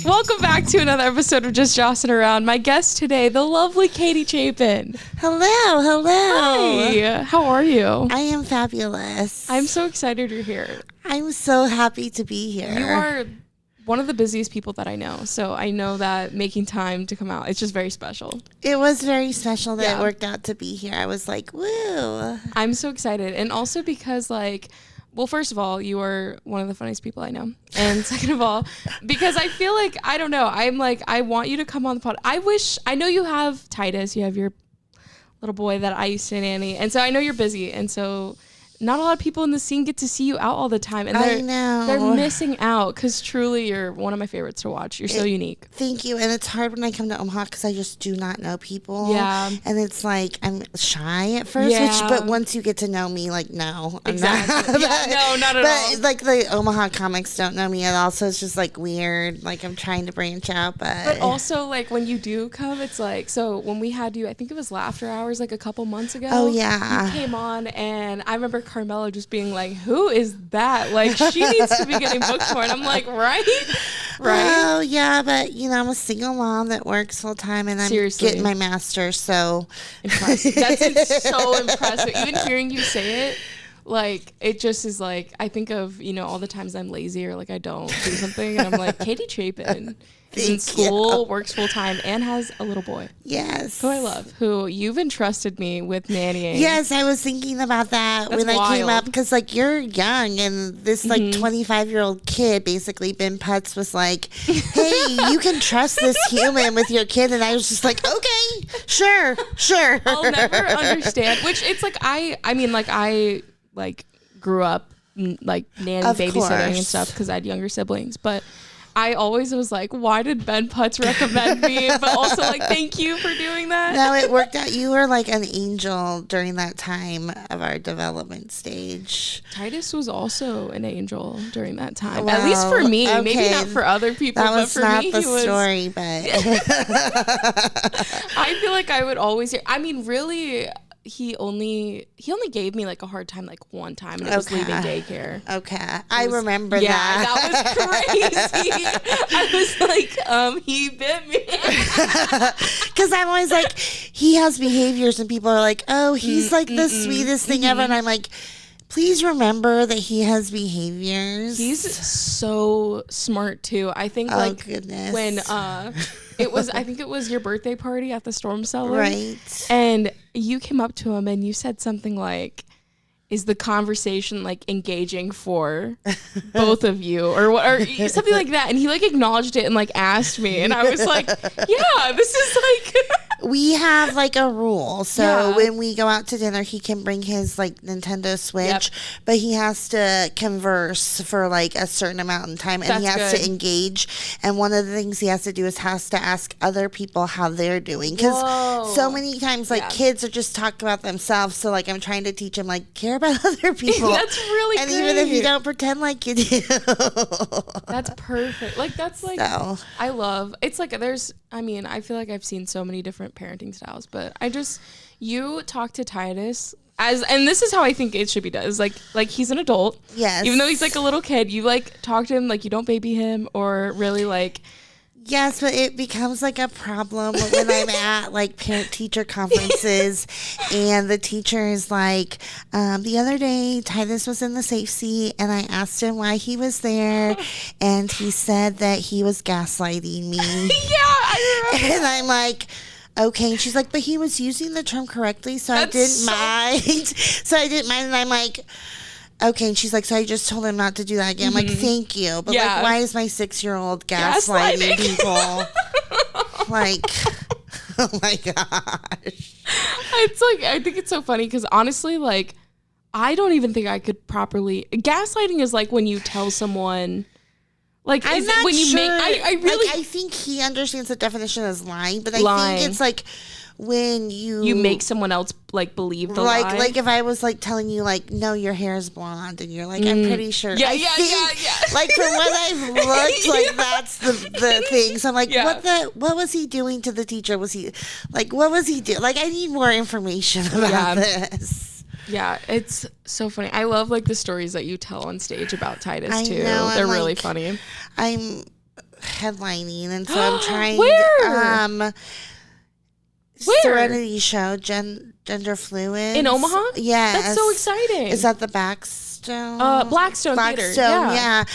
Welcome back to another episode of Just Jossin Around. My guest today, the lovely Katie Chapin. Hello. Hi. How are you? I am fabulous. I'm so excited you're here. I'm so happy to be here. You are one of the busiest people that I know, so I know that making time to come out, it's just very special. It was very special that it worked out to be here. I was like, woo. I'm so excited. And also because, well, first of all, you are one of the funniest people I know. And second of all, because I feel like, I don't know, I want you to come on the pod. I know you have Titus, you have your little boy that I used to nanny. And so I know you're busy. And so not a lot of people in the scene get to see you out all the time. And they're missing out because truly you're one of my favorites to watch. You're so unique. Thank you. And it's hard when I come to Omaha because I just do not know people. Yeah. And it's like I'm shy at first, but once you get to know me, no. Exactly. No, not at all. But like the Omaha comics don't know me at all, so it's just like weird. Like I'm trying to branch out, but also like when you do come, it's like, so when we had you, I think it was Laughter Hours like a couple months ago. Oh yeah. You came on and I remember Carmela just being like, who is that? Like, she needs to be getting booked more. And I'm like, right? Oh, yeah, but, I'm a single mom that works full time, and I'm getting my master's, so. Impressive. That's so impressive. Even hearing you say it, like, it just is like, I think of, all the times I'm lazy or like I don't do something, and I'm like, Katie Chapin is in school, works full time, and has a little boy. Yes. Who I love, who you've entrusted me with nannying. Yes, I was thinking about that when I came up, because you're young, and this 25-year-old kid, basically Ben Putz, was like, hey, you can trust this human with your kid, and I was just like, okay, sure. I'll never understand, which it's like, I grew up nanny, babysitting and stuff because I had younger siblings, but I always was like, why did Ben Putz recommend me? But also thank you for doing that. No, it worked out. You were like an angel during that time of our development stage. Titus was also an angel during that time. Well, at least for me. Okay. Maybe not for other people, but for me, he was. Story, but I feel like I would always hear. I mean, really, he only gave me a hard time one time, and it was leaving daycare. Okay. I remember that. Yeah, that was crazy. I was like, he bit me. Because I'm always like, he has behaviors, and people are like, oh, he's the sweetest thing ever. And I'm like, please remember that he has behaviors. He's so smart too. I think goodness. When I think it was your birthday party at the Storm Cellar. Right. And you came up to him and you said something like, is the conversation engaging for both of you or what, or something like that? And he acknowledged it and asked me, and I was like, yeah, this is we have a rule. So when we go out to dinner, he can bring his Nintendo Switch, but he has to converse for a certain amount of time, and he has to engage. And one of the things he has to do is has to ask other people how they're doing, because so many times kids are just talking about themselves. So I'm trying to teach him care about other people. That's really and great. Even if you don't pretend like you do. That's perfect. That's so. I love it's there's I feel like I've seen so many different parenting styles, but you talk to Titus and this is how I think it should be done. Is he's an adult. Yes. Even though he's a little kid, you talk to him you don't baby him or really Yes, but it becomes a problem when I'm at parent-teacher conferences, and the teacher is the other day Titus was in the safe seat, and I asked him why he was there, and he said that he was gaslighting me. Yeah, I remember. And I'm like, okay. And she's like, but he was using the term correctly, so I didn't mind. So I didn't mind, and I'm like, okay. And she's like, so I just told him not to do that again. I'm like, thank you. But why is my 6-year-old gaslighting people? Oh my gosh. It's I think it's so funny because honestly, I don't even think I could properly. Gaslighting is when you tell someone. I'm not when you sure. I really. I think he understands the definition as lying, but I think it's when you make someone else believe the lie. If I was telling you no, your hair is blonde, and you're I'm pretty sure. Yeah. From what I've looked, that's the thing. So I'm what was he doing to the teacher? Was he what was he doing? I need more information about this. Yeah, it's so funny. I love like the stories that you tell on stage about Titus too. Know, they're really funny. I'm headlining, and so I'm trying. Where? Serenity show, gender fluid in Omaha. Yes, that's so exciting. Is that the Blackstone Theatre? Yeah,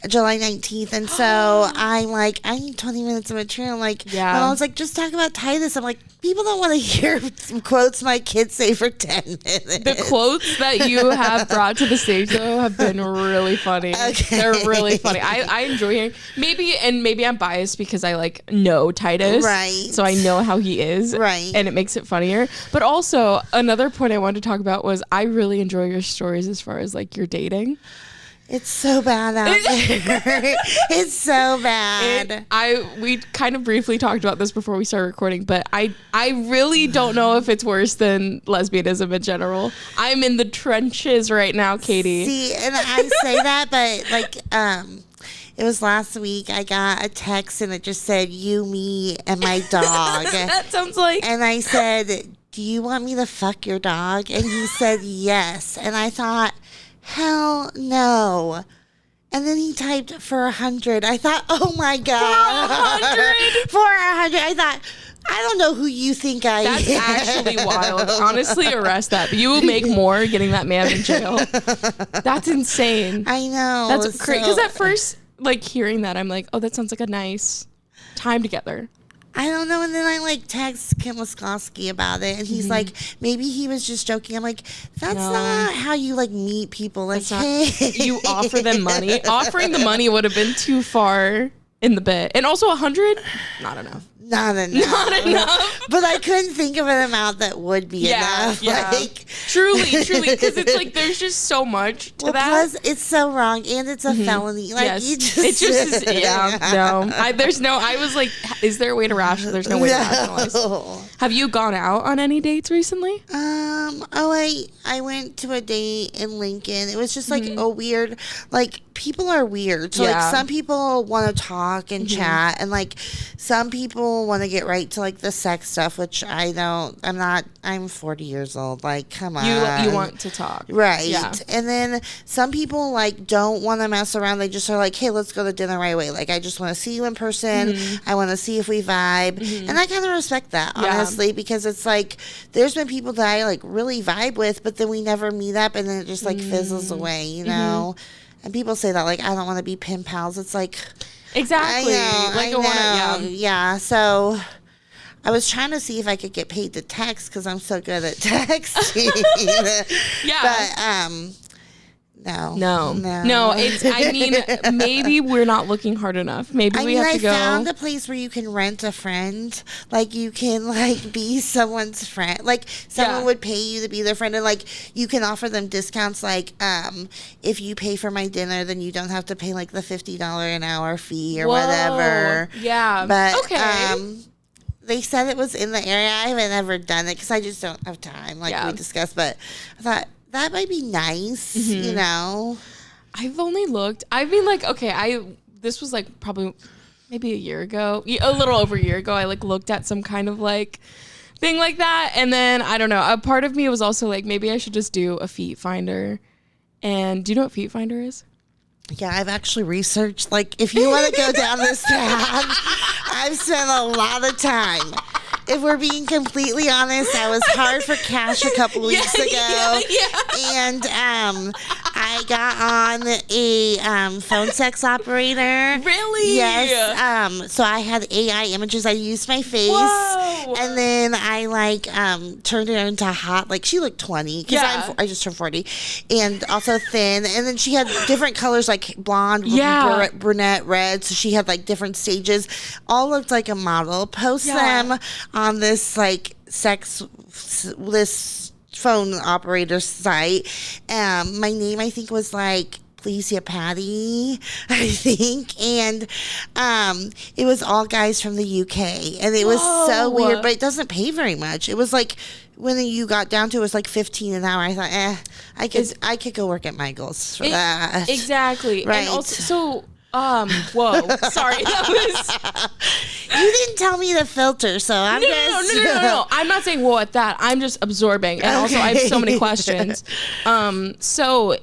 July 19th. And so I'm like, I need 20 minutes of material. I'm like, yeah. I was like, just talk about Titus. I'm like, people don't want to hear quotes my kids say for 10 minutes. The quotes that you have brought to the stage though have been really funny. Okay. They're really funny. I enjoy hearing. Maybe I'm biased because I like know Titus, right? So I know how he is, right? And it makes it funnier. But also another point I wanted to talk about was I really enjoy your stories as far as like your dating. It's so bad out there. It's so bad. We kind of briefly talked about this before we started recording, but I really don't know if it's worse than lesbianism in general. I'm in the trenches right now, Katie. See, and I say that, but like, it was last week. I got a text and it just said, "You, me, and my dog." That sounds like. And I said, "Do you want me to fuck your dog?" And he said, "Yes." And I thought, hell no. And then he typed for 100. I thought, oh my God. For 100. I thought, I don't know who you think I am. That's actually wild. Honestly, arrest that. You will make more getting that man in jail. That's insane. I know. That's crazy. Because at first, like hearing that, I'm like, oh, that sounds like a nice time together. I don't know. And then I like text Kim Wiskowski about it, and he's like, maybe he was just joking. I'm like, that's not how you like meet people. Like, hey. You offer them money. Offering the money would have been too far in the bit. And also 100, not enough. Not enough. But I couldn't think of an amount that would be enough. Yeah. Like, truly, because it's like there's just so much to that. Plus, it's so wrong, and it's a felony. Like, yes. It just is. Yeah, no. I was like, is there a way to rationalize? There's no way to rationalize. Have you gone out on any dates recently? I went to a date in Lincoln. It was just like a weird, like, people are weird. So like some people want to talk and chat, and like some people want to get right to like the sex stuff, which I don't. I'm 40 years old. Like, come on. You want to talk, right? Yeah. And then some people like don't want to mess around. They just are like, hey, let's go to dinner right away. Like, I just want to see you in person. I want to see if we vibe, and I kind of respect that, honestly, because it's like there's been people that I like really vibe with, but then we never meet up, and then it just like fizzles away, you know. And people say that, like, I don't want to be pen pals. It's like... Exactly. I know. Yeah, so I was trying to see if I could get paid to text because I'm so good at texting. But, no. Maybe we're not looking hard enough. Maybe we have to go. I found a place where you can rent a friend. Like, you can, like, be someone's friend. Like, someone would pay you to be their friend. And, like, you can offer them discounts. Like, if you pay for my dinner, then you don't have to pay, like, the $50 an hour fee or whatever. Yeah. But, okay. They said it was in the area. I haven't ever done it because I just don't have time, like we discussed. But I thought, that might be nice, you know. I've only looked. I mean, like, okay, this was like probably maybe a year ago, a little over a year ago. I like looked at some kind of like thing like that, and then I don't know. A part of me was also like, maybe I should just do a feet finder. And do you know what feet finder is? Yeah, I've actually researched. Like, if you want to go down this path, I've spent a lot of time. If we're being completely honest, I was hard for cash a couple weeks ago. And I got on a phone sex operator. Really? Yes. So I had AI images. I used my face. Whoa. And then I like turned her into hot. Like, she looked 20 because I just turned 40. And also thin. And then she had different colors, like blonde, brunette, red. So she had like different stages. All looked like a model. Post them on this like this phone operator site. My name, I think, was like Plesia Patty, I think, and it was all guys from the UK, and it was so weird, but it doesn't pay very much. It was like, when you got down to it was like $15 an hour. I thought, I could go work at Michael's for that. Exactly. Right. And also, whoa, sorry, that was. You didn't tell me the filter, so I'm No. I'm not saying at that. I'm just absorbing, and also I have so many questions. So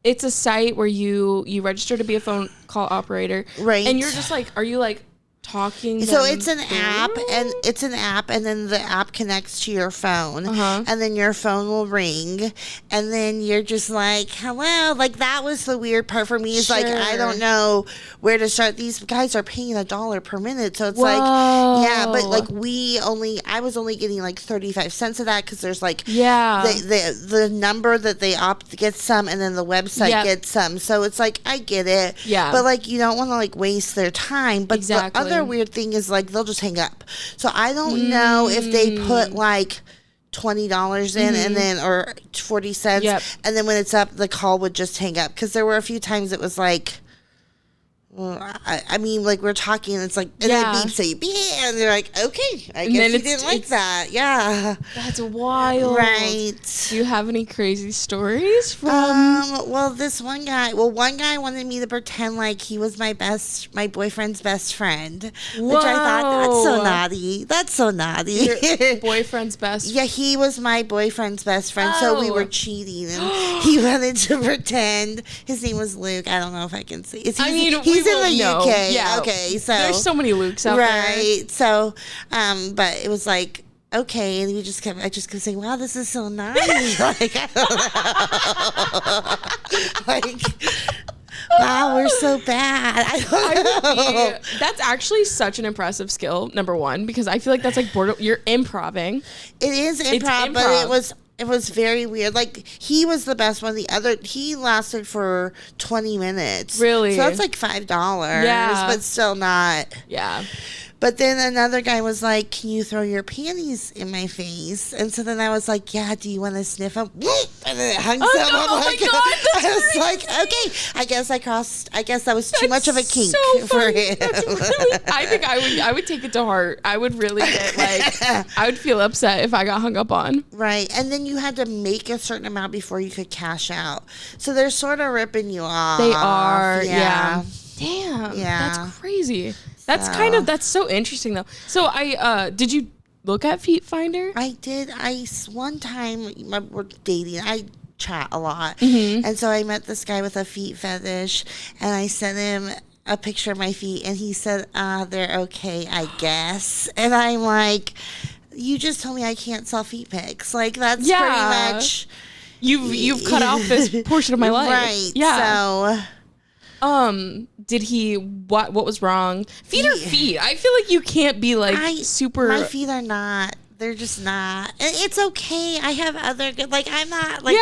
it's a site where you register to be a phone call operator, right? And you're just like, are you like talking? So it's an app, and then the app connects to your phone, and then your phone will ring, and then you're just like, hello. Like, that was the weird part for me. Is like, I don't know where to start. These guys are paying $1 per minute, so it's like, yeah, but like I was only getting like 35 cents of that, because there's like, the number that they opt gets some, and then the website gets some. So it's like, I get it, but like, you don't want to like waste their time. But the other weird thing is like, they'll just hang up. So I don't know if they put like $20 in and then, or 40 cents, and then when it's up, the call would just hang up. Because there were a few times it was like, well, I mean, like, we're talking, and it's like, and then beep, say beep, and they're like, okay, I guess you didn't like that. Yeah. That's wild. Right. Do you have any crazy stories from? Well, one guy wanted me to pretend like he was my boyfriend's best friend, which I thought, that's so naughty. Your boyfriend's best friend? Yeah, he was my boyfriend's best friend, so we were cheating, and he wanted to pretend. His name was Luke. I don't know if I can say. He's in the UK. Yeah. Okay. So there's so many Lukes out there. Right. So, but it was like, okay, and I just kept saying, wow, this is so nice. Like, I don't know. Like, wow, we're so bad. I don't know. That's actually such an impressive skill, number one, because I feel like that's like you're improvising. It is improv, but it was very weird. Like, he was the best one. He lasted for 20 minutes. Really? So that's like $5. Yeah. But still not. Yeah. But then another guy was like, can you throw your panties in my face? And so then I was like, yeah, do you want to sniff them? And then it hung some. Oh my God, I was like, okay, I guess that was too much of a kink for him. I think I would take it to heart. I would really get I would feel upset if I got hung up on. Right. And then you had to make a certain amount before you could cash out. So they're sort of ripping you off. They are. Yeah. Damn. Yeah. That's crazy. That's so interesting though. So did you look at Feet Finder? I did. One time we're dating. I chat a lot. And so I met this guy with a feet fetish, and I sent him a picture of my feet, and he said, they're okay, I guess. And I'm like, you just told me I can't sell feet pics. Like, that's pretty much you've cut off this portion of my life. Right. Yeah. So did he, what was wrong? Feet are feet. I feel like you can't be like super. My feet are not. They're just not. It's okay. I have other good, like, I'm not like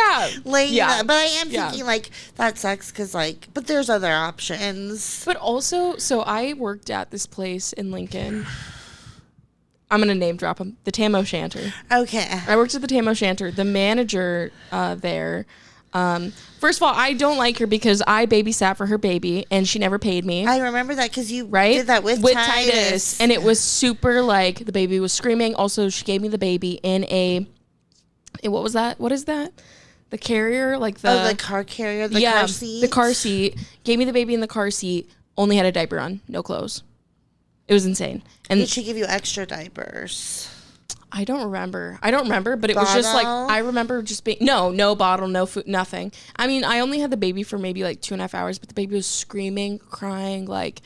laying up, but I am thinking like, that sucks because like, but there's other options. But also, so I worked at this place in Lincoln. I'm going to name drop him. The Tam O'Shanter. Okay. I worked at the Tam O'Shanter. The manager there, first of all, I don't like her because I babysat for her baby and she never paid me. I remember that because you did that with Titus. And it was super like, the baby was screaming. Also, she gave me the baby in what was that? What is that? The carrier? Like the car carrier, car seat? The car seat. Gave me the baby in the car seat. Only had a diaper on. No clothes. It was insane. And did she give you extra diapers? I don't remember, but it was just like, I remember just being, no bottle, no food, nothing. I mean, I only had the baby for maybe like 2.5 hours, but the baby was screaming, crying, like,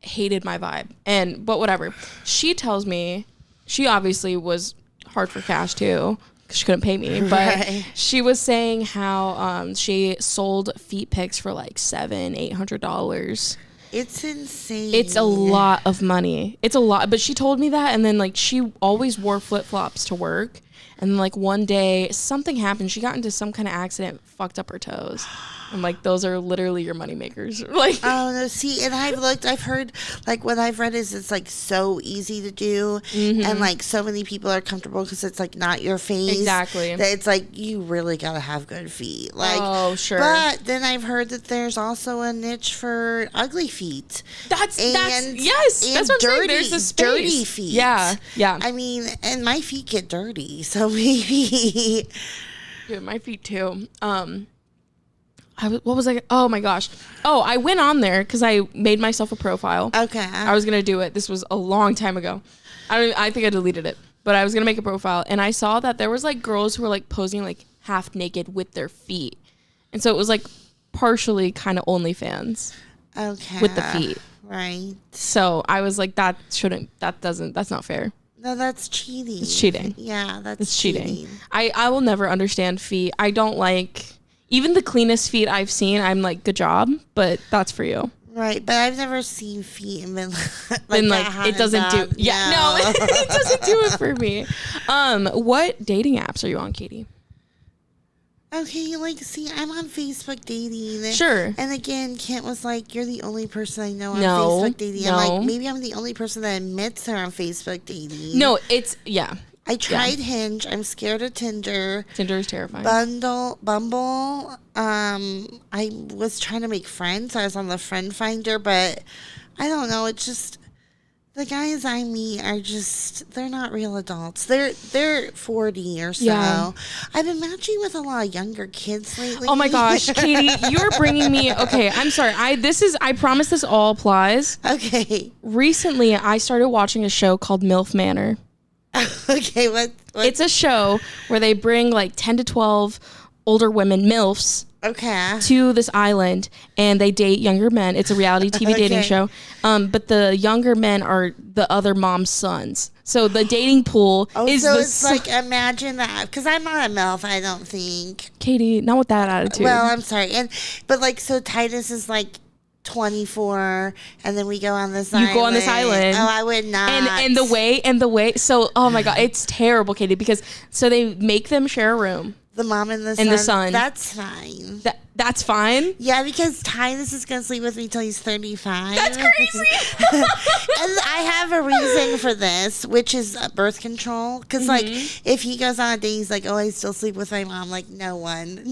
hated my vibe. But whatever. She tells me, she obviously was hard for cash too, because she couldn't pay me, but she was saying how she sold feet pics for like $700-800. It's insane. It's a lot of money. It's a lot. But she told me that, and then like she always wore flip-flops to work. And then like one day something happened. She got into some kind of accident, fucked up her toes. And like those are literally your money makers. Like, oh no, see, and I've heard, like, what I've read is it's like so easy to do, and like so many people are comfortable because it's like not your face. Exactly. That it's like you really gotta have good feet. Like, oh sure. But then I've heard that there's also a niche for ugly feet. That's yes. And that's what dirty, I'm saying. There's a space. Dirty feet. Yeah. I mean, and my feet get dirty, so maybe. Yeah, my feet too. what was I? Oh my gosh. Oh, I went on there because I made myself a profile. Okay. I was going to do it. This was a long time ago. I think I deleted it, but I was going to make a profile, and I saw that there was like girls who were like posing like half naked with their feet. And so it was like partially kind of OnlyFans. Okay. With the feet. Right. So I was like, that's not fair. No, that's cheating. It's cheating. Yeah, that's cheating. I will never understand feet. I don't like, even the cleanest feet I've seen, I'm like, good job, but that's for you. Right, but I've never seen feet and been like it doesn't do. Yeah, no, it doesn't do it for me. What dating apps are you on, Katie? Okay, like, see, I'm on Facebook dating. Sure. And again, Kent was like, you're the only person I know on Facebook dating. I'm like, maybe I'm the only person that admits they're on Facebook dating. No, it's, yeah. I tried Hinge. I'm scared of Tinder. Tinder is terrifying. Bumble. I was trying to make friends. I was on the friend finder, but I don't know. It's just the guys I meet are just, they're not real adults. They're 40 or so. Yeah. I've been matching with a lot of younger kids lately. Oh my gosh, Katie, you're bringing me, okay, I'm sorry. I promise this all applies. Okay. Recently, I started watching a show called MILF Manor. Okay, what? It's a show where they bring like 10 to 12 older women, MILFs, to this island, and they date younger men. It's a reality TV dating show. But the younger men are the other mom's sons. So the dating pool is so it's like, imagine that. Because I'm not a MILF, I don't think. Katie, not with that attitude. Well, I'm sorry. But like, so Titus is like 24, and then we go on this island. You go on this island. Oh, I would not. And the way. So, oh my God, it's terrible, Katie, because so they make them share a room. The mom and the son. That's fine. That's fine? Yeah, because Titus is going to sleep with me till he's 35. That's crazy. And I have a reason for this, which is birth control. Because, like, if he goes on a date, he's like, oh, I still sleep with my mom. Like, no one.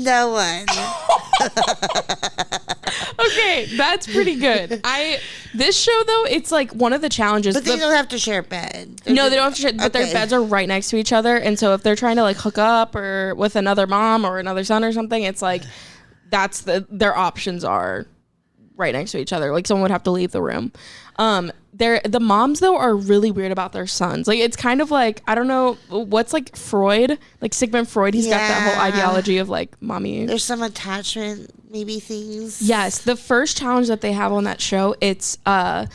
Okay, that's pretty good. This show, though, it's like one of the challenges. But they don't have to share a bed. No, they don't have to share, but their beds are right next to each other. And so if they're trying to like hook up or with another mom or another son or something, it's like their options are right next to each other. Like someone would have to leave the room. The moms though are really weird about their sons. Like it's kind of like, I don't know what's like Freud, like Sigmund Freud. He's got that whole ideology of like mommy. There's some attachment maybe things. Yes, the first challenge that they have on that show, it's all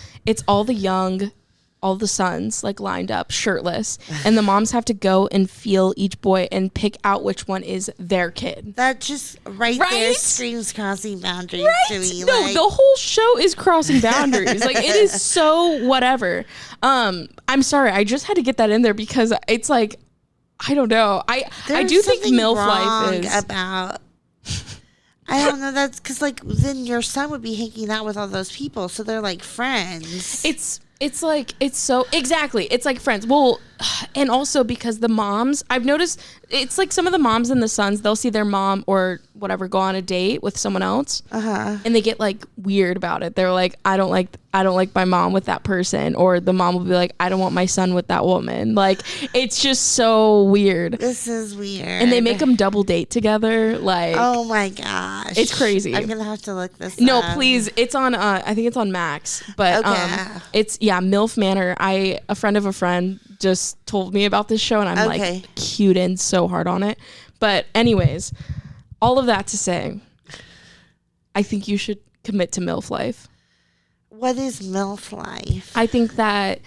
the sons like lined up shirtless, and the moms have to go and feel each boy and pick out which one is their kid. That just right? there screams crossing boundaries to me. No, like, the whole show is crossing boundaries. Like it is so whatever. I'm sorry, I just had to get that in there because it's like, I don't know. I do think MILF life is about. I don't know. That's because like then your son would be hanging out with all those people, so they're like friends. It's like, it's so, exactly. It's like friends. Well, and also because the moms, I've noticed it's like some of the moms and the sons, they'll see their mom or whatever go on a date with someone else. And they get like weird about it. They're like, I don't like my mom with that person. Or the mom will be like, I don't want my son with that woman. Like, it's just so weird. This is weird. And they make them double date together. Like, oh my gosh. It's crazy. I'm going to have to look this up. No, up. please. It's on, I think it's on Max. But it's, MILF Manor. A friend of a friend just told me about this show, and I'm like cued in so hard on it. But anyways, all of that to say, I think you should commit to MILF life. What is MILF life? I think that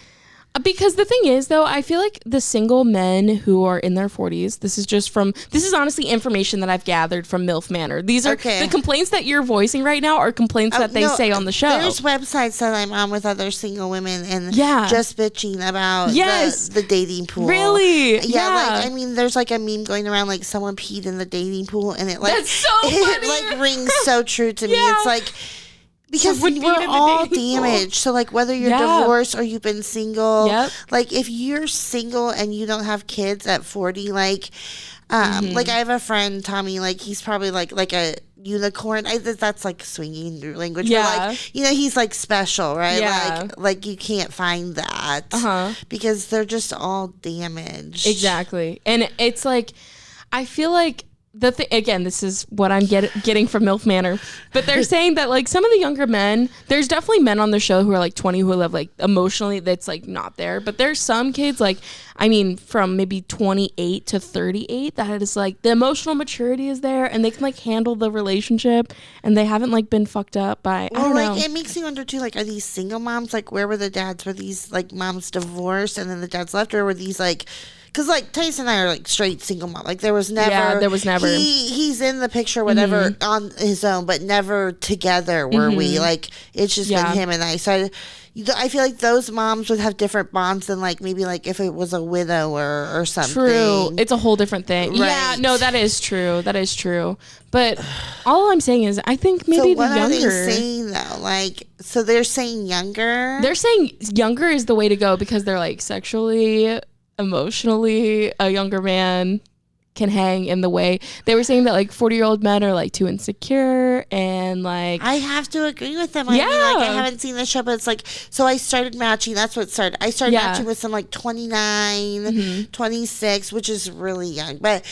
because the thing is, though, I feel like the single men who are in their 40s, this is honestly information that I've gathered from MILF Manor. These are the complaints that you're voicing right now are complaints that they say on the show. There's websites that I'm on with other single women and just bitching about the dating pool. Really? Yeah. Like, I mean, there's like a meme going around like someone peed in the dating pool and it like, that's so funny. It like rings so true to me. It's like, because we're all damaged. So, like, whether you're divorced or you've been single, like, if you're single and you don't have kids at 40, like, like, I have a friend, Tommy, like, he's probably, like a unicorn. That's, like, swinging language. But, like, he's, like, special, right? Yeah. Like, you can't find that. Because they're just all damaged. Exactly. And it's, like, I feel like again, this is what I'm getting from MILF Manor, but they're saying that like some of the younger men, there's definitely men on the show who are like 20 who live like emotionally that's like not there, but there's some kids like, I mean, from maybe 28 to 38 that is like the emotional maturity is there and they can like handle the relationship and they haven't like been fucked up by, I don't know. It makes me wonder too, like, are these single moms? Like, where were the dads? Were these like moms divorced and then the dads left, or were these like, because like Tyson and I are like straight single mom. Like there was never. He's in the picture, whatever, on his own, but never together were we. Like it's just been him and I. So I feel like those moms would have different bonds than like maybe like if it was a widow or something. True, it's a whole different thing. Right. Yeah, no, that is true. That is true. But all I'm saying is, I think maybe the younger. So what are they saying though? Like, so they're saying younger. They're saying younger is the way to go because they're like sexually. Emotionally, a younger man can hang in the way. They were saying that like 40-year-old men are like too insecure and like I have to agree with them. I mean, like I haven't seen the show, but it's like, so I started matching. That's what started. I started matching with some like 29, 26, which is really young, but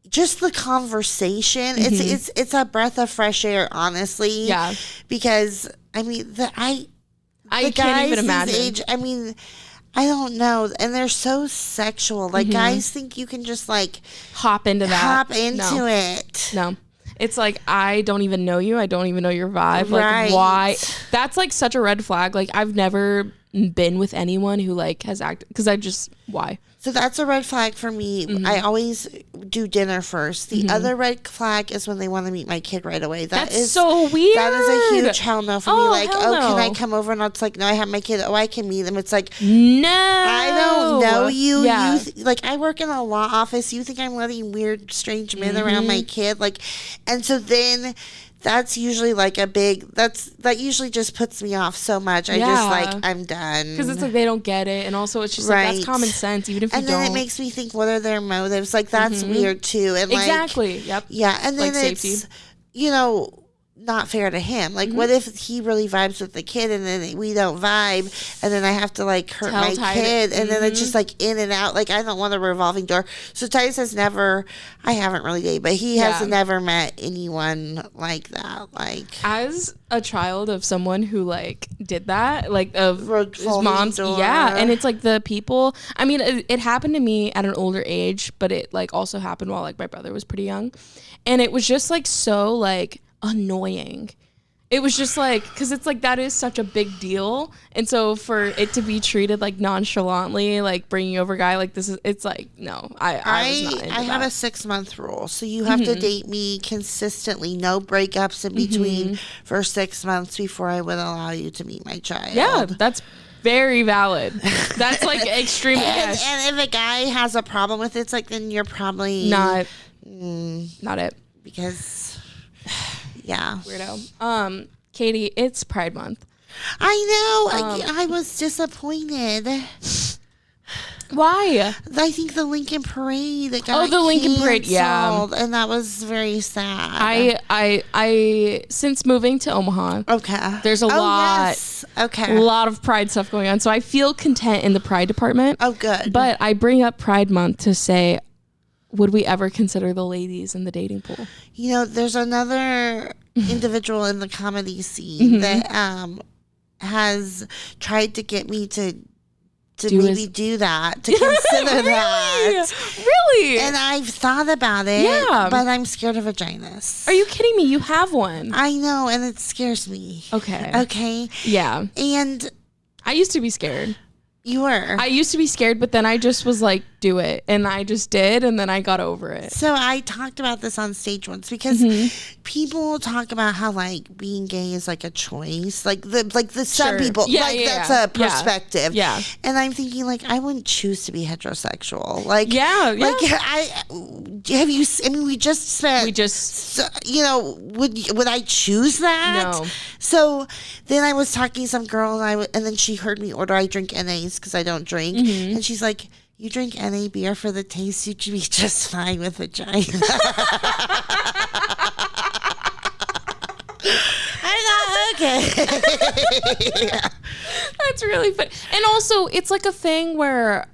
just the conversation, it's a breath of fresh air, honestly. Yeah. Because I mean, I can't even imagine. Age, I mean, I don't know. And they're so sexual. Like, guys think you can just, like... Hop into that. it. No. It's like, I don't even know you. I don't even know your vibe. Like, why? That's, like, such a red flag. Like, I've never been with anyone who, like, has acted... Because why? So that's a red flag for me. I always do dinner first. The other red flag is when they want to meet my kid right away. That's so weird. That is a huge hell no for me. Like, can I come over? And it's like, no, I have my kid. Oh, I can meet them. It's like, no, I don't know you. Yeah. Like, I work in a law office. You think I'm letting weird, strange men around my kid? Like, and so then... That's usually like that usually just puts me off so much. I just like, I'm done. Because it's like they don't get it. And also it's just like, that's common sense, even if you don't. And then it makes me think, what are their motives? Like, that's weird too. And exactly. Like, yep. Yeah. And then like it's, safety. Not fair to him. Like, what if he really vibes with the kid and then we don't vibe and then I have to like hurt my kid and then it's just like in and out. Like, I don't want a revolving door. So Titus has never, I haven't really dated, but he has never met anyone like that. Like, as a child of someone who like did that, like of his mom's door. Yeah. And it's like the people, I mean, it happened to me at an older age, but it like also happened while like my brother was pretty young. And it was just like so like annoying. It was just like, because it's like that is such a big deal, and so for it to be treated like nonchalantly, like bringing over a guy like this is, it's like, no, I was not into I have a 6-month rule, so you have to date me consistently, no breakups in between for 6 months before I would allow you to meet my child. Yeah, that's very valid. That's like extremely. And if a guy has a problem with it, it's like, then you're probably not it, because. Yeah. Weirdo. Katie, it's Pride Month. I know. I was disappointed. Why? I think the Lincoln Parade got the Lincoln Parade, yeah. And that was very sad. I since moving to Omaha, there's a lot of Pride stuff going on. So I feel content in the Pride department. Oh, good. But I bring up Pride Month to say, would we ever consider the ladies in the dating pool? There's another individual in the comedy scene that has tried to get me to do that, to consider that. Really? And I've thought about it, but I'm scared of vaginas. Are you kidding me? You have one. I know, and it scares me. Okay? Yeah. And I used to be scared. You were. I used to be scared, but then I just was like, do it. And I just did, and then I got over it. So I talked about this on stage once because people talk about how like being gay is like a choice. Like some people, that's a perspective. Yeah. And I'm thinking like, I wouldn't choose to be heterosexual. Like, have you, I mean, we just spent, would I choose that? No. So then I was talking to some girl and then she heard me order, I drink NAs because I don't drink. And she's like, you drink NA beer for the taste, you'd be just fine with vagina. I'm not okay. That's really fun. And also, it's like a thing where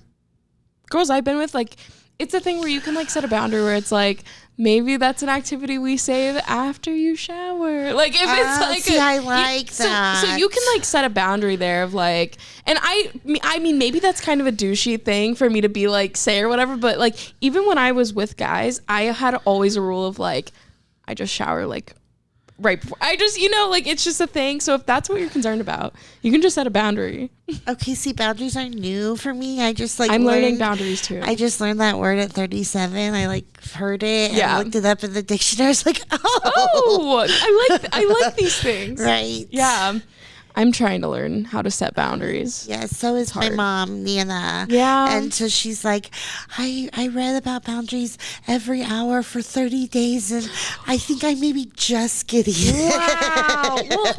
girls I've been with, like, it's a thing where you can like set a boundary where it's like, maybe that's an activity we save after you shower. Like if it's like see, I like that. So you can like set a boundary there of like, and I mean maybe that's kind of a douchey thing for me to be like say or whatever, but like even when I was with guys, I had always a rule of like I just shower like right before. I just, like it's just a thing. So if that's what you're concerned about, you can just set a boundary. Okay, see, boundaries are new for me. I just like I'm learning boundaries too. I just learned that word at 37. I like heard it and looked it up in the dictionary. I was like, I like these things. Right. Yeah. I'm trying to learn how to set boundaries. Yeah, so is my mom, Nana. Yeah. And so she's like, I read about boundaries every hour for 30 days, and I think I may be just getting it. Wow. Well,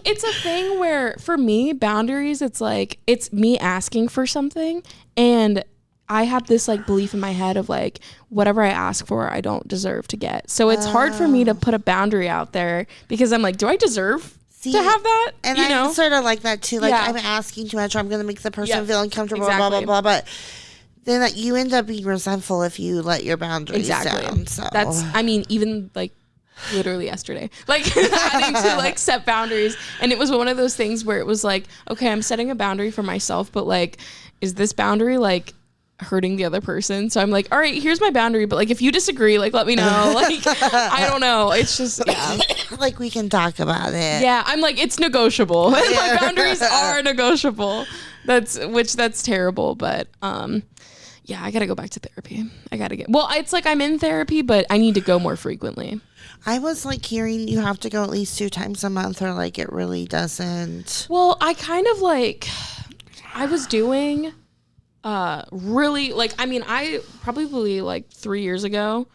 it's a thing where, for me, boundaries, it's like, it's me asking for something, and I have this like belief in my head of like, whatever I ask for, I don't deserve to get. So it's hard for me to put a boundary out there because I'm like, do I deserve to have that? And I'm sort of like that too. Like I'm asking too much, or I'm going to make the person feel uncomfortable, blah, blah, blah. But then you end up being resentful if you let your boundaries down. So that's, I mean, even like literally yesterday, like having to like set boundaries. And it was one of those things where it was like, okay, I'm setting a boundary for myself, but like, is this boundary like hurting the other person? So I'm like, all right, here's my boundary, but like if you disagree, like let me know. Like I don't know, it's just like we can talk about it. Yeah, I'm like, it's negotiable. My boundaries are negotiable. That's terrible, but yeah, I gotta go back to therapy. It's like I'm in therapy, but I need to go more frequently. I was like hearing you have to go at least 2 times a month, or like it really doesn't. Well, I kind of like, I was doing really like, I mean, I probably like 3 years ago,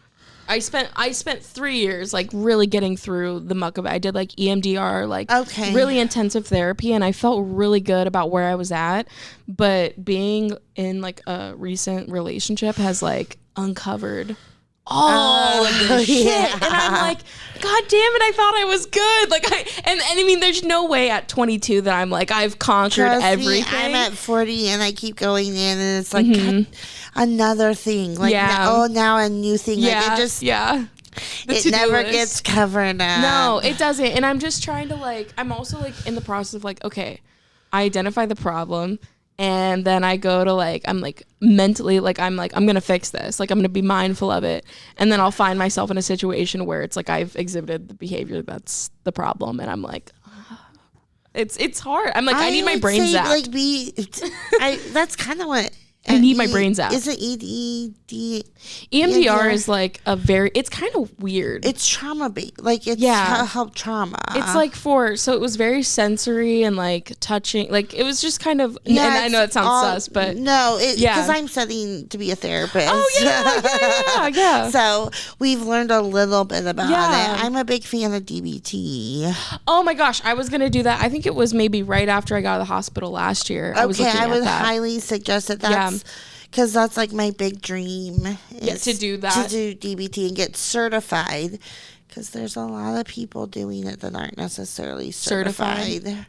I spent 3 years like really getting through the muck of it. I did like EMDR, like really intensive therapy, and I felt really good about where I was at. But being in like a recent relationship has like uncovered all of this shit. And I'm like, God damn it, I thought I was good. Like and I mean, there's no way at 22 that I'm like, I've conquered everything. I'm at 40 and I keep going in, and it's like another thing. Like now a new thing. Yeah. Like it just it never gets covered up. No, it doesn't. And I'm just trying to like, I'm also like in the process of like, okay, I identify the problem. And then I go to like, I'm like mentally, like, I'm going to fix this. Like, I'm going to be mindful of it. And then I'll find myself in a situation where it's like, I've exhibited the behavior that's the problem. And I'm like, it's hard. I'm like, I need my brain zapped. Like that's kind of what I need my brain zapped. Is it ED? EMDR is like it's kind of weird. It's trauma-based. Like it's help trauma. It's like so it was very sensory and like touching. Like it was just kind of, and I know it sounds sus, but. No, because I'm studying to be a therapist. Oh, yeah. So we've learned a little bit about it. I'm a big fan of DBT. Oh my gosh, I was going to do that. I think it was maybe right after I got out of the hospital last year. I would highly suggest that. Because that's like my big dream to do that. To do DBT and get certified. Because there's a lot of people doing it that aren't necessarily certified.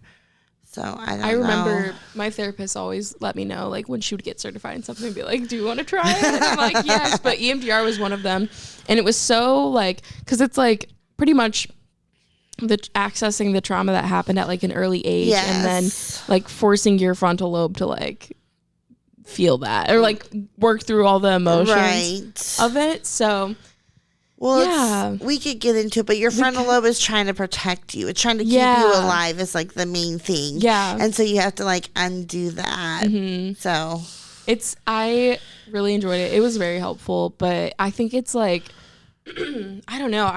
So I remember my therapist always let me know like when she would get certified and something and be like, do you want to try it? And I'm like, yes. But EMDR was one of them. And it was so like, because it's like pretty much accessing the trauma that happened at like an early age. And then like forcing your frontal lobe to like feel that or like work through all the emotions of it. So we could get into it, but your frontal lobe is trying to protect you. It's trying to keep you alive is like the main thing. And so you have to like undo that. So I really enjoyed it. It was very helpful, but I think it's like I don't know.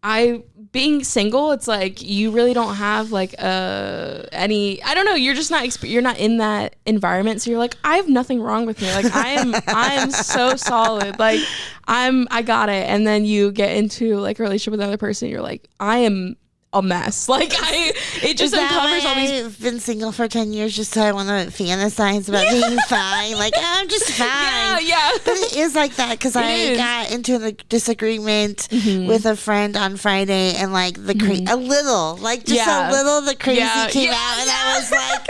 I being single, it's like you really don't have like any, I don't know, you're just not you're not in that environment, so you're like, I have nothing wrong with me, like I am so solid, like I got it. And then you get into like a relationship with another person, you're like, I am a mess. Like it just uncovers all these. I've been single for 10 years just so I want to fantasize about being fine. Like, I'm just fine. Yeah. But it is like that because I got into a disagreement with a friend on Friday, and like the a little the crazy came out, and I was like,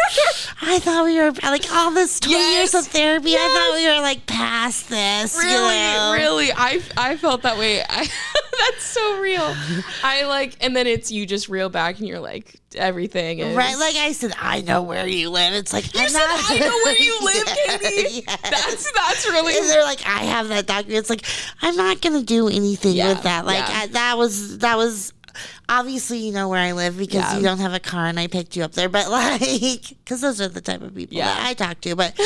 I thought we were like all this 20 years of therapy. I thought we were like past this. Really, I felt that way. That's so real. And then it's you just reel back and you're like, everything is right. Like I said, I know where you live. It's like I know where you live, Katie. Yes. That's really. And they're like, I have that document. It's like, I'm not gonna do anything with that. Like that was. Obviously, you know where I live because you don't have a car and I picked you up there. But like, because those are the type of people that I talk to. But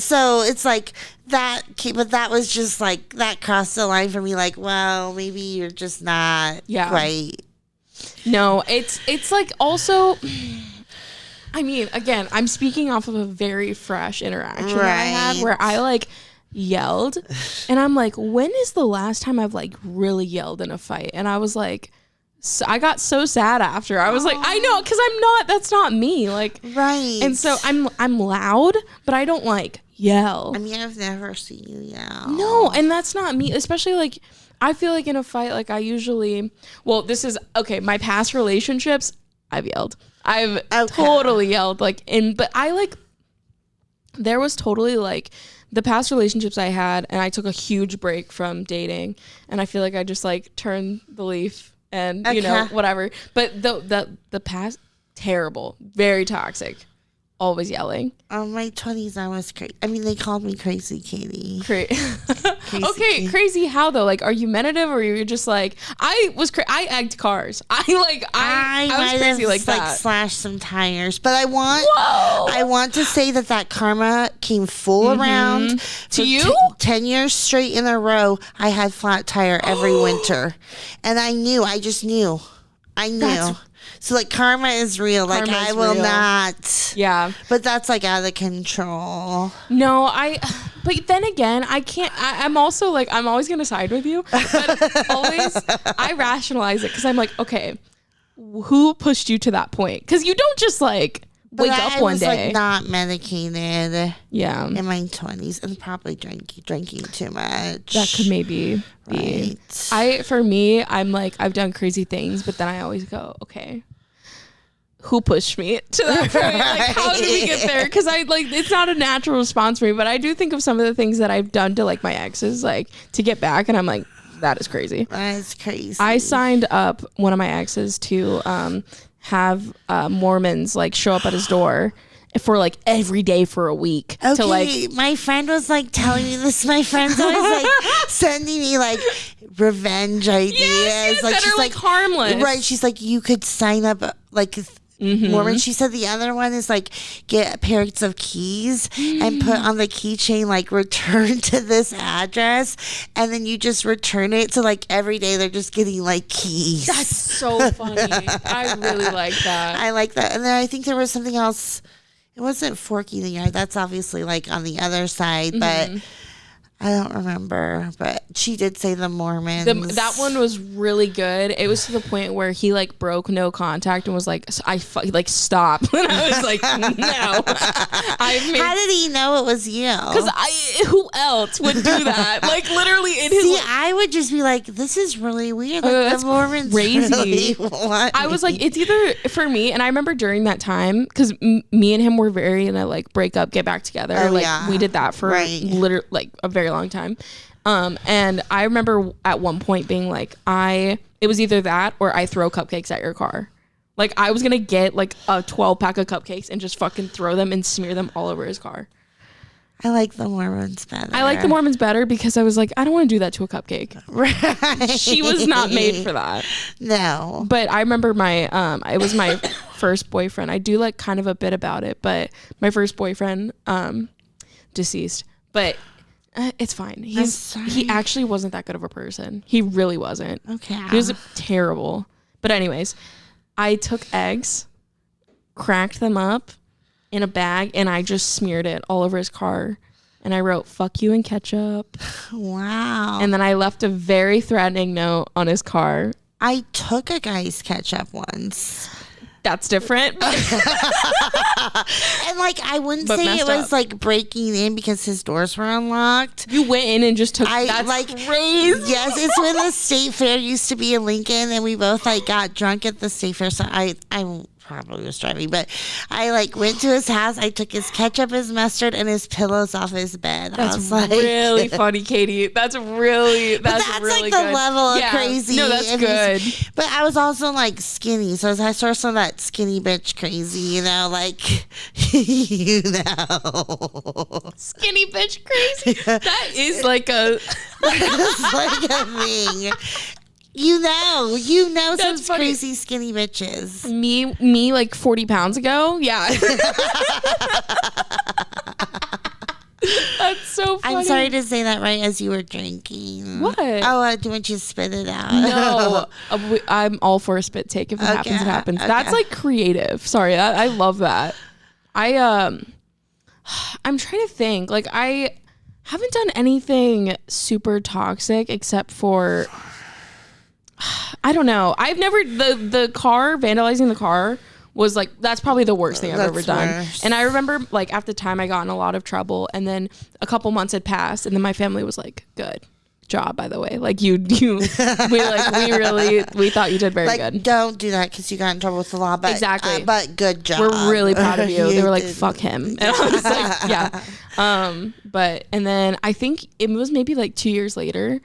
so it's like that. But that was just like that crossed the line for me. Like, well, maybe you're just not quite. No, it's like also. I mean, again, I'm speaking off of a very fresh interaction that I had where I like yelled, and I'm like, when is the last time I've like really yelled in a fight? And I was like, so I got so sad after. I was like, I know, because that's not me. Like, right. And so I'm loud, but I don't like yell. I mean, I've never seen you yell. No, and that's not me, especially like, I feel like in a fight, like I usually, this is, okay, my past relationships, I've yelled. I've totally yelled, like, but I like, there was totally like, the past relationships I had, and I took a huge break from dating, and I feel like I just like turned the leaf and you know, whatever. But the past, terrible, very toxic, always yelling. My 20s, I was crazy. I mean, they called me Crazy Katie. Okay, crazy how though? Like, argumentative, or you're just like, I egged cars. I was crazy like that. Like slashed some tires, but I want to say that karma came full around to you. 10 years straight in a row, I had flat tire every winter, and I knew. So like karma is real. Like I will not. Yeah. But that's like out of control. No, but then again, I can't. I'm also like, I'm always going to side with you. But always, I rationalize it because I'm like, okay, who pushed you to that point? Because you don't just like wake up one day. I was like not medicated. Yeah. In my 20s and probably drinking too much. That could maybe be. For me, I'm like, I've done crazy things, but then I always go, okay, who pushed me to that point? Like, how did we get there? Because I like, it's not a natural response for me, but I do think of some of the things that I've done to like my exes, like to get back, and I'm like, that is crazy. That is crazy. I signed up one of my exes to have Mormons like show up at his door for like every day for a week. Okay, to, like, my friend was like telling me this. My friend's always like sending me like revenge ideas. Yes, like that she's are like harmless. Right. She's like, you could sign up like Mormon. She said the other one is like get pairs of keys and put on the keychain like return to this address, and then you just return it. So like every day they're just getting like keys. That's so funny. I really like that. I like that. And then I think there was something else. It wasn't forking the yard. That's obviously like on the other side, but I don't remember. But she did say the Mormons. That one was really good. It was to the point where he like broke no contact and was like, like stop. And I was like, no. How did he know it was you? Because who else would do that? Like literally in his. See, I would just be like, this is really weird. Like, that's the Mormons crazy. Really want I was like, it's either for me, and I remember during that time because me and him were very in a like break up, get back together. We did that for literally like a very long time. And I remember at one point being like, it was either that or I throw cupcakes at your car. Like I was gonna get like a 12 pack of cupcakes and just fucking throw them and smear them all over his car. I like the Mormons better. I like the Mormons better because I was like, I don't want to do that to a cupcake. Right. She was not made for that. No. But I remember it was my first boyfriend. I do like kind of a bit about it, but my first boyfriend, deceased. But it's fine. He actually wasn't that good of a person. He really wasn't. Okay. He was terrible. But anyways, I took eggs, cracked them up in a bag, and I just smeared it all over his car. And I wrote, fuck you in ketchup. Wow. And then I left a very threatening note on his car I took a guy's ketchup once. That's different. And like, I wouldn't say it was like breaking in because his doors were unlocked. You went in and just took. That's like crazy. Yes, it's when the state fair used to be in Lincoln, and we both like got drunk at the state fair. So I probably was driving, but I like went to his house. I took his ketchup, his mustard, and his pillows off his bed. That's really funny, Katie. That's really like the good. Level of crazy. No, that's good. But I was also like skinny, so I saw some of that skinny bitch crazy, you know, like you know, skinny bitch crazy. That is like a it's like a thing. You know some crazy skinny bitches. Me like 40 pounds ago? Yeah. That's so funny. I'm sorry to say that right as you were drinking. What? Oh, do you want you to spit it out? No. I'm all for a spit take. If it happens, it happens. Okay. That's like creative. Sorry. I love that. I'm trying to think. Like, I haven't done anything super toxic except for... I don't know. I've never the car vandalizing the car was like, that's probably the worst thing I've ever done. Worse. And I remember like at the time I got in a lot of trouble, and then a couple months had passed, and then my family was like, good job, by the way. Like we thought you did very good. Don't do that because you got in trouble with the law. But exactly. But good job. We're really proud of you. They were like, fuck him. And I was like, yeah. And then I think it was maybe like 2 years later,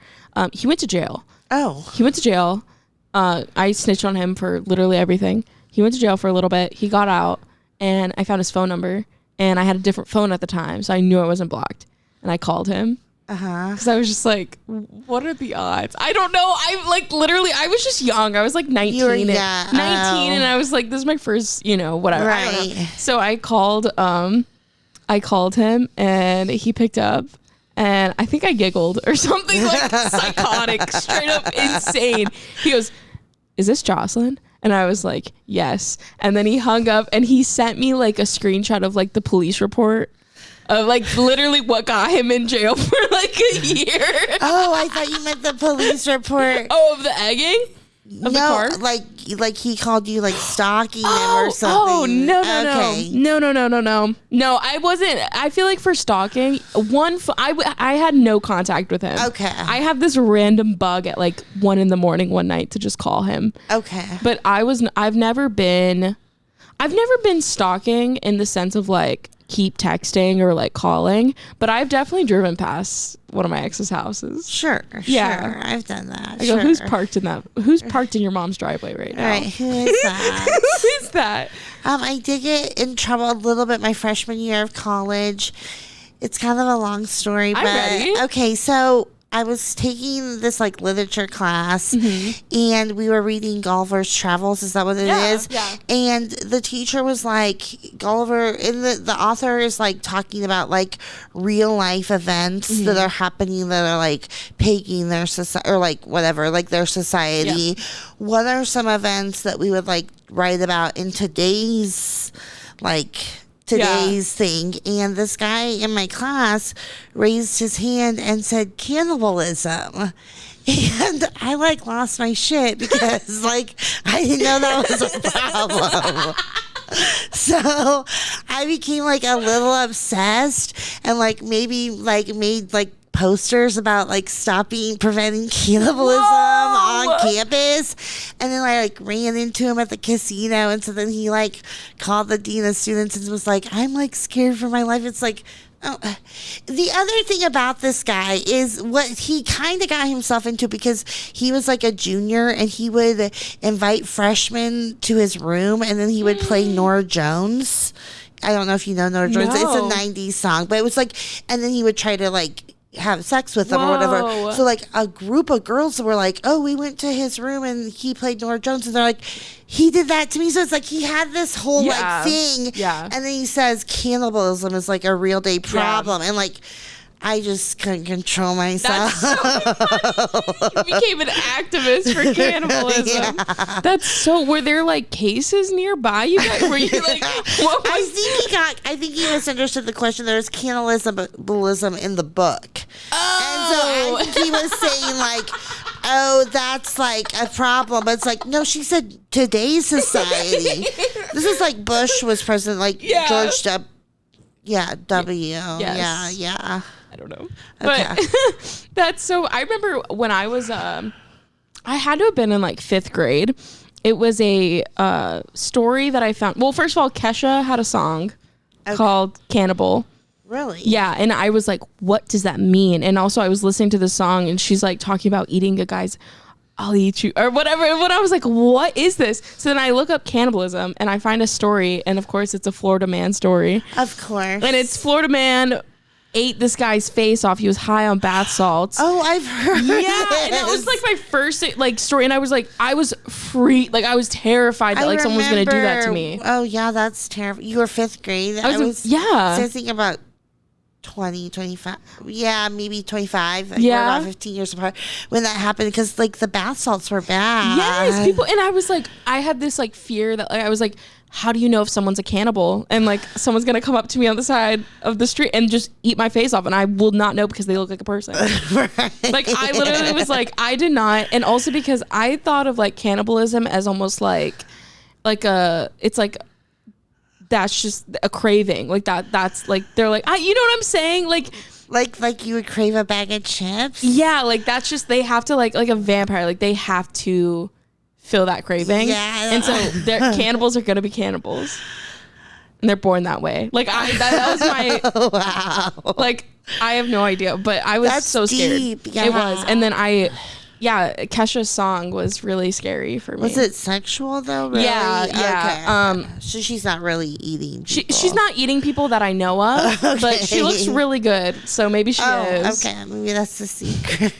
he went to jail. Oh. He went to jail. I snitched on him for literally everything. He went to jail for a little bit. He got out, and I found his phone number, and I had a different phone at the time, so I knew I wasn't blocked. And I called him. Because I was just like, what are the odds? I don't know. I was just young. I was like 19. And I was like, this is my first, whatever. Right. I don't know. So I called him, and he picked up. And I think I giggled or something like psychotic, straight up insane. He goes, is this Joslyne? And I was like, yes. And then he hung up, and he sent me like a screenshot of like the police report of like literally what got him in jail for like a year. Oh, I thought you meant the police report. Oh, of the egging? Of the car? like he called you like stalking him or something. Oh, no. No, I wasn't. I feel like for stalking, I had no contact with him. Okay. I have this random bug at like 1 a.m. one night to just call him. Okay. But I've never been stalking in the sense of like keep texting or like calling, but I've definitely driven past one of my ex's houses. Sure. I've done that. I go, who's parked in your mom's driveway right now? Right, who is that? Who is that? I did get in trouble a little bit my freshman year of college. It's kind of a long story, but I'm ready. Okay, so I was taking this like literature class, and we were reading Gulliver's Travels. Is that what it is? Yeah. And the teacher was like, Gulliver, and the author is like talking about like real life events that are happening that are like plaguing their society or like whatever, like their society. Yeah. What are some events that we would like write about in today's thing? And this guy in my class raised his hand and said cannibalism, and I like lost my shit because like I didn't know that was a problem. So I became like a little obsessed and like maybe like made like posters about like preventing cannibalism on campus, and then I like ran into him at the casino, and so then he like called the dean of students and was like, I'm like scared for my life. It's like, oh. The other thing about this guy is what he kind of got himself into, because he was like a junior and he would invite freshmen to his room, and then he would play Norah Jones. I don't know if you know Norah Jones. No. It's a 90s song, but it was like, and then he would try to like have sex with them or whatever. So like a group of girls were like, oh, we went to his room and he played Norah Jones, and they're like, he did that to me. So it's like he had this whole like thing, and then he says cannibalism is like a real day problem, and like I just couldn't control myself. That's so funny. You became an activist for cannibalism. Yeah. That's so. Were there like cases nearby? You guys, were you like? What was I think he misunderstood the question. There was cannibalism in the book, and so I think he was saying like, oh, that's like a problem. It's like, no, she said today's society. This is like Bush was president, like George W. Yeah, W. Yes. Yeah. I don't know. Okay. But that's so, I remember when I was, I had to have been in like 5th grade. It was a story that I found. Well, first of all, Kesha had a song called Cannibal. Really? Yeah. And I was like, what does that mean? And also I was listening to the song and she's like talking about eating a guy's, I'll eat you or whatever. And I was like, what is this? So then I look up cannibalism and I find a story. And of course it's a Florida man story. Of course. And it's Florida man ate this guy's face off. He was high on bath salts. Oh, I've heard. Yeah, and that was like my first like story, and I was like, I was I was terrified that like someone was gonna do that to me. Oh yeah, that's terrible. You were 5th grade. I was thinking about 20, 25. Yeah, maybe 25. Yeah, we're about 15 years apart when that happened because like the bath salts were bad. Yes, people, and I was like, I had this like fear that like I was like, how do you know if someone's a cannibal and like someone's gonna come up to me on the side of the street and just eat my face off and I will not know because they look like a person. Right. Like I literally was like, I did not. And also because I thought of like cannibalism as almost like it's like that's just a craving like that's like they're like you know what I'm saying like you would crave a bag of chips. Yeah, like that's just they have to like a vampire, like they have to feel that craving. Yeah. And so cannibals are going to be cannibals. And they're born that way. Like that was my wow. Like I have no idea, but I was so scared. Deep. Yeah. It was. And then Kesha's song was really scary for me. Was it sexual though? Really? Yeah. Okay. So she's not really eating people. She's not eating people that I know of, okay. But she looks really good. So maybe she is. Okay. Maybe that's the secret.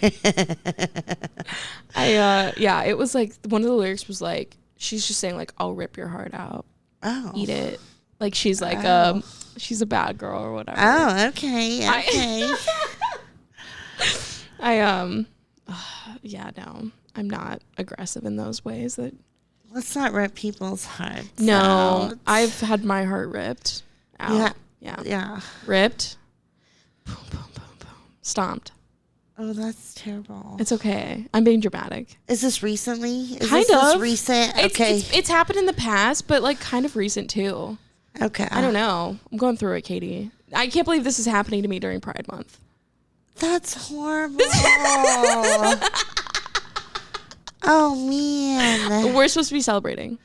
It was like one of the lyrics was like, she's just saying like, I'll rip your heart out. Oh. Eat it. Like she's like, she's a bad girl or whatever. Oh, okay. No, I'm not aggressive in those ways. That let's not rip people's hearts. No, out. I've had my heart ripped out. Yeah. Ripped. Boom, boom, boom, boom. Stomped. Oh, that's terrible. It's okay. I'm being dramatic. Is this recently? Is kind this of recent? Okay. It's happened in the past, but like kind of recent too. Okay. I don't know. I'm going through it, Katie. I can't believe this is happening to me during Pride Month. That's horrible. Oh, man. We're supposed to be celebrating.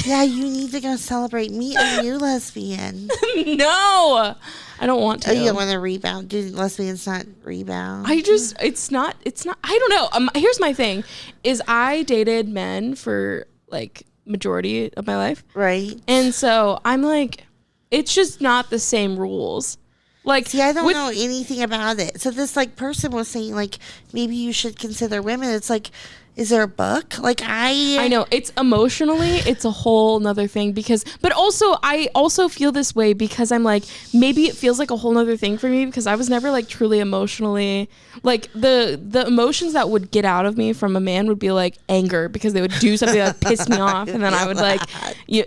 Yeah, you need to go celebrate. Me and you, lesbian. No, I don't want to. Oh, you don't want to rebound? Do lesbians not rebound? It's not, I don't know. Here's my thing, is I dated men for like majority of my life. Right. And so I'm like, it's just not the same rules. Like, see, I don't know anything about it. So this like person was saying like, maybe you should consider women. It's like, is there a book? Like I know it's emotionally, it's a whole nother thing but also I also feel this way because I'm like, maybe it feels like a whole nother thing for me because I was never like truly emotionally, like the emotions that would get out of me from a man would be like anger because they would do something that pissed me off and then I would like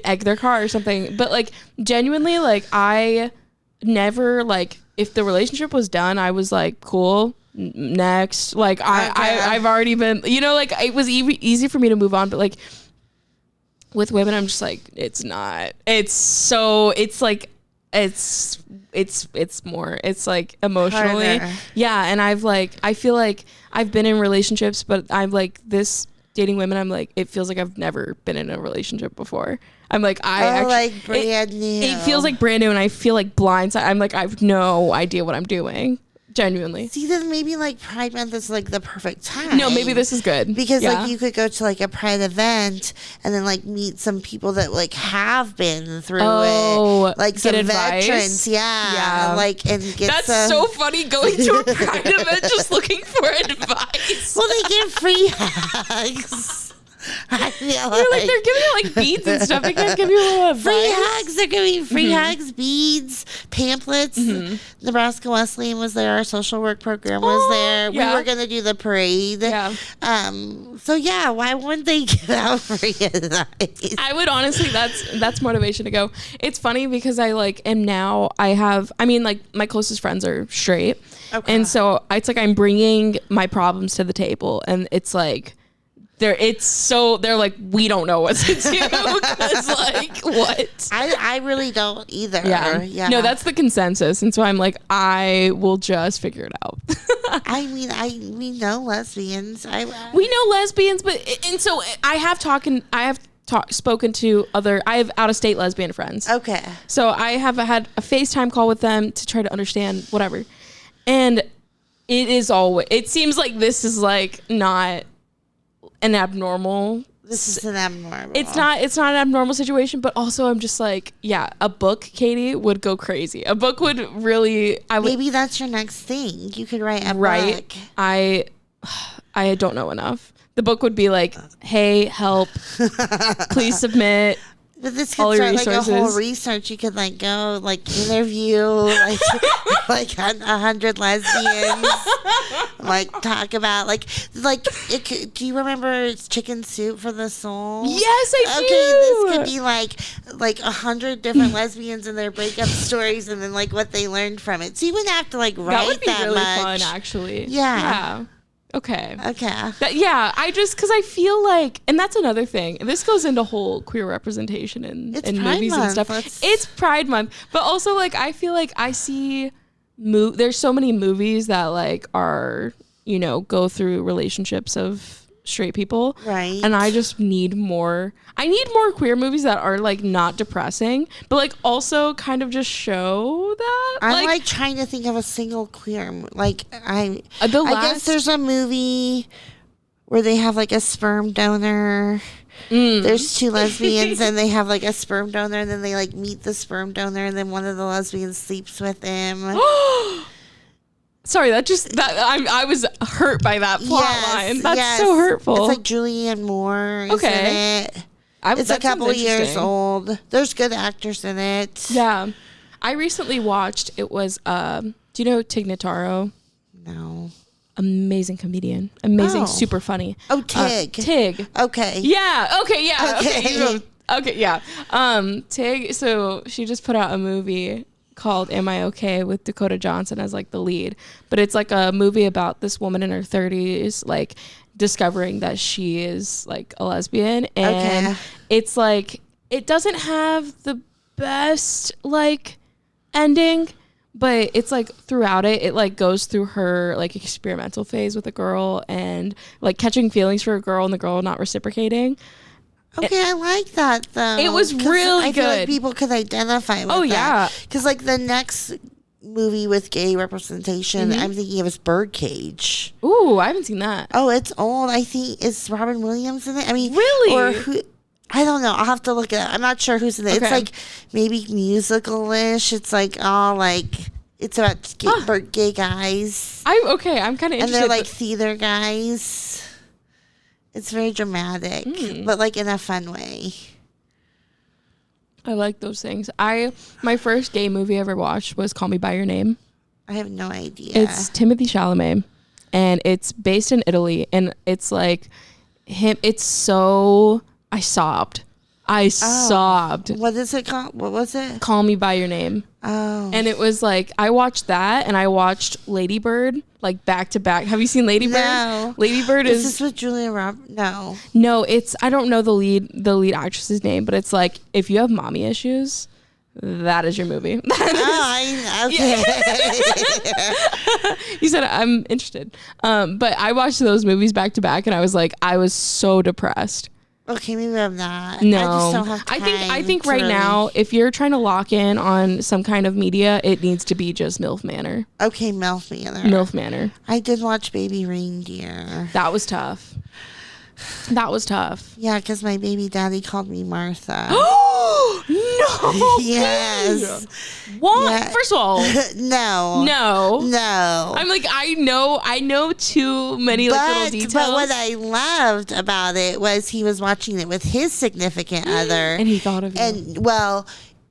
egg their car or something. But like genuinely, like I never like, if the relationship was done, I was like, cool, next. Like I've already been, like it was easy for me to move on, but like with women I'm just like, it's not, it's more, it's like emotionally harder. Yeah. And I feel like I've been in relationships, but I'm like this dating women, I'm like, it feels like I've never been in a relationship before. I'm like, like brand new. It feels like brand new and I feel like blindsided. I'm like, I have no idea what I'm doing. Genuinely. See, then maybe like Pride Month is like the perfect time. No, maybe this is good. Because like you could go to like a Pride event and then like meet some people that like have been through it. Like some advice. Veterans. Yeah. Like, and get That's so funny going to a Pride event just looking for advice. Well, they give free hugs. I feel like they're giving you like beads and stuff. They can't give you a little advice. Free hugs. They're giving you free hugs, beads, pamphlets. Nebraska Wesleyan was there. Our social work program was there. Yeah. We were going to do the parade. Yeah. So yeah, why wouldn't they give out free advice? I would honestly, that's motivation to go. It's funny because I like am now, like my closest friends are straight. Okay. And so it's like I'm bringing my problems to the table, and it's like they're like, we don't know what to do. Because like, what? I really don't either. Yeah. No, that's the consensus. And so I'm like, I will just figure it out. we know lesbians. We know lesbians, and so I have spoken to I have out-of-state lesbian friends. Okay. So I have had a FaceTime call with them to try to understand whatever. And it seems like this is like not an abnormal. This is an abnormal. It's not an abnormal situation, but also I'm just like, yeah, a book, Katie, would go crazy. A book would really, maybe that's your next thing. You could write a book. I don't know enough. The book would be like, hey, help, please submit. But this could start like a whole research. You could like go like interview like 100 lesbians, like talk about do you remember Chicken Soup for the Soul? Yes, I do. Okay, this could be like 100 different lesbians and their breakup stories, and then like what they learned from it. So you wouldn't have to like write that much. That would be really fun, actually. Yeah. Okay. Because I feel like, and that's another thing. This goes into whole queer representation in movies and stuff. It's Pride Month, but also like I feel like I see there's so many movies that like are, go through relationships of straight people, right? And I just need more. I need more queer movies that are like not depressing, but like also kind of just show that. I'm like trying to think of a single queer I guess there's a movie where they have like a sperm donor. There's two lesbians and they have like a sperm donor, and then they like meet the sperm donor, and then one of the lesbians sleeps with him. Sorry, I was hurt by that plot line. That's so hurtful. It's like Julianne Moore. Okay. In it. It's a couple of years old. There's good actors in it. Yeah. I recently watched, it was, do you know Tig Notaro? No. Amazing comedian. Amazing, super funny. Oh, Tig. Tig. Okay. Yeah. Okay. Yeah. Okay. Yeah. Tig. So she just put out a movie called Am I Okay with Dakota Johnson as like the lead, but it's like a movie about this woman in her 30s like discovering that she is like a lesbian, and it's like it doesn't have the best like ending, but it's like throughout it like goes through her like experimental phase with a girl and like catching feelings for a girl and the girl not reciprocating. Okay, I like that though. It was really I good. feel like people could identify with that. Oh yeah, because like the next movie with gay representation I'm thinking of is Birdcage. Ooh, I haven't seen that. Oh, it's old. I think it's Robin Williams in it. I mean, really? Or who? I don't know. I'll have to look it up. I'm not sure who's in it. Okay. It's like maybe musical-ish. It's like all like it's about gay guys. I'm kind of interested. And they're like theater guys. It's very dramatic, but like in a fun way. I like those things. My first gay movie I ever watched was Call Me by Your Name. I have no idea. It's Timothée Chalamet, and it's based in Italy, and it's like him. It's so I sobbed. Sobbed. What is it called? What was it? Call Me by Your Name. Oh. And it was like I watched that, and I watched Lady Bird like back to back. Have you seen Lady Bird? No. Lady Bird is this with Julia Roberts? No, it's I don't know the lead actress's name, but it's like if you have mommy issues, that is your movie. Okay. You said I'm interested, but I watched those movies back to back, and I was so depressed. Okay, maybe I'm not. No, I just don't have time. I think right now, if you're trying to lock in on some kind of media, it needs to be just MILF Manor. Okay, MILF Manor. MILF Manor. I did watch Baby Reindeer. That was tough. Yeah, because my baby daddy called me Martha. No. Yes. What? Yeah. First of all, no. I'm like, I know too many little details. But what I loved about it was he was watching it with his significant other, and he thought of you. And well,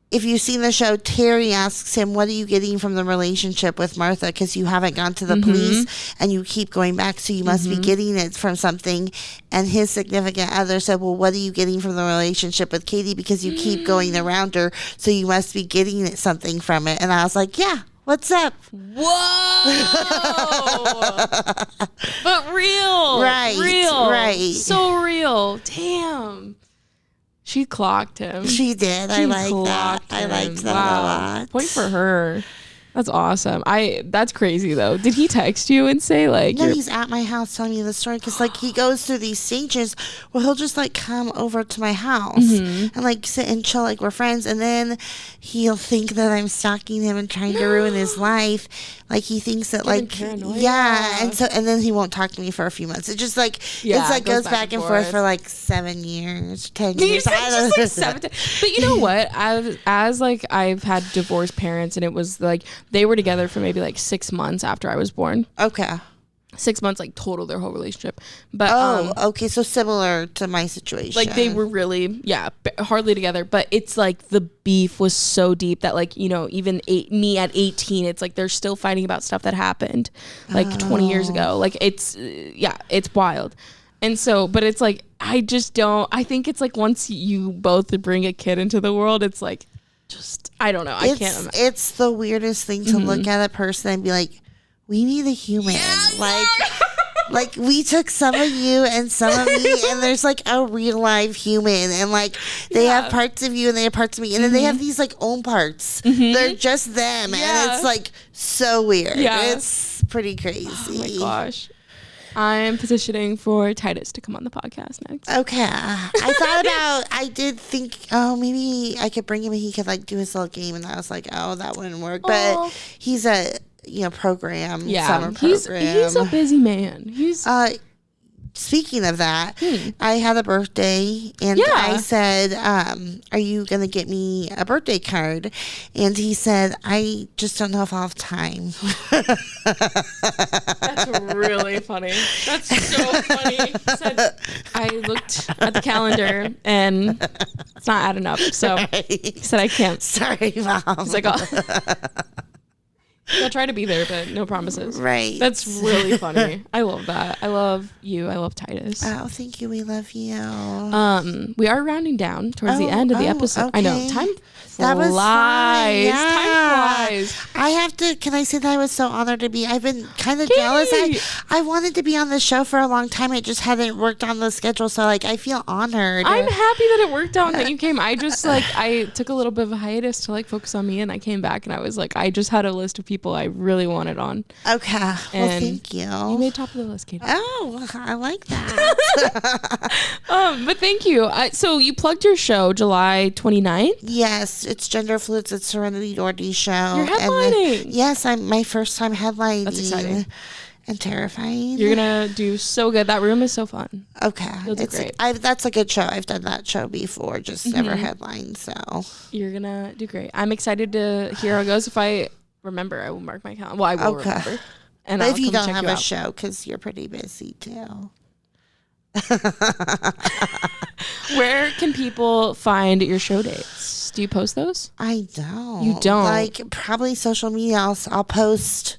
if you've seen the show, Terry asks him, what are you getting from the relationship with Martha? Because you haven't gone to the police and you keep going back, so you must be getting it from something. And his significant other said, well, what are you getting from the relationship with Katie? Because you keep going around her, so you must be getting something from it. And I was like, yeah, what's up? Whoa! But real. Right. Real. Right. So real. Damn. She clocked him. She did. I like that. I liked that a lot. Point for her. That's awesome. That's crazy though. Did he text you and say like? No, he's at my house telling me the story because like he goes through these stages where he'll just like come over to my house and like sit and chill like we're friends, and then he'll think that I'm stalking him and trying to ruin his life. Like he thinks that like paranoia. Yeah, and then he won't talk to me for a few months. It just like it's like goes back and forth for like 7 years, 10 years. I don't know. Like 7 But you know what? As like I've had divorced parents, and it was like they were together for maybe like 6 months after I was born. Okay. 6 months, like total their whole relationship. But okay, so similar to my situation. Like they were really, hardly together. But it's like the beef was so deep that like, you know, even me at 18, it's like they're still fighting about stuff that happened like 20 years ago. Like it's wild. And so, but it's like I think it's like once you both bring a kid into the world, it's like just I don't know. I can't imagine. It's the weirdest thing to look at a person and be like, we need a human. Like we took some of you and some of me, and there's like a real live human, and like they have parts of you and they have parts of me, and then they have these like own parts. They're just them, and it's like so weird. It's pretty crazy. Oh my gosh. I'm petitioning for Titus to come on the podcast next. Okay. I did think, maybe I could bring him and he could like do his little game, and I was like, that wouldn't work. But he's a program, summer program. He's a busy man. Speaking of that, I had a birthday, and I said, are you going to get me a birthday card? And he said, I just don't know if I'll have time. That's really funny. That's so funny. He said, I looked at the calendar, and it's not adding up. So he said, I can't. Sorry, Mom. He's like, I'll try to be there, but no promises. Right. That's really funny. I love that. I love you. I love Titus. Oh, thank you. We love you. We are rounding down towards the end of the episode. Okay. I know. Time that was flies. Yeah. Time flies. I have to, can I say that I was so honored to be, I've been kind of jealous. I wanted to be on the show for a long time. It just hadn't worked on the schedule. So like, I feel honored. I'm happy that it worked out and that you came. I just like, I took a little bit of a hiatus to like focus on me, and I came back and I was like, I just had a list of people I really wanted on. Okay. Well, thank you. You made top of the list, Katie. Oh, I like that. But thank you. So you plugged your show July 29th? Yes. It's Gender Fluids at Serenity Doherty's show. You're headlining. Yes, I'm my first time headlining. That's exciting. And terrifying. You're going to do so good. That room is so fun. Okay. You'll do great. That's a good show. I've done that show before, just never headlined, so. You're going to do great. I'm excited to hear how it goes. If I remember, I will mark my calendar. Well, I will remember. And if you don't have a show, because you're pretty busy too. Where can people find your show dates? Do you post those? I don't. You don't? Like, probably social media. I'll post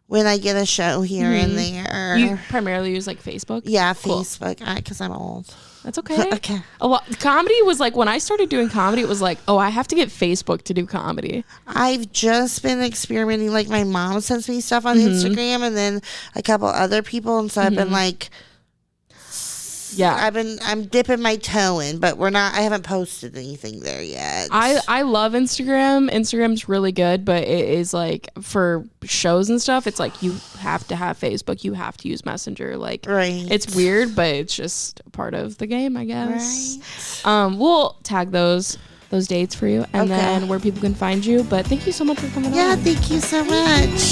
when I get a show here and there. You primarily use like Facebook? Yeah, cool. Facebook, because I'm old. That's okay. Okay. Comedy was like, when I started doing comedy, it was like, I have to get Facebook to do comedy. I've just been experimenting. Like, my mom sends me stuff on Instagram, and then a couple other people, and so I've been like, I'm dipping my toe in, but I haven't posted anything there yet. I love Instagram. Instagram's really good, but it is like for shows and stuff, it's like you have to have Facebook, you have to use Messenger. Like, it's weird, but it's just a part of the game, I guess. Right. We'll tag those dates for you, and then where people can find you. But thank you so much for coming on. Yeah, thank you so much.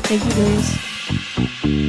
Thank you, guys.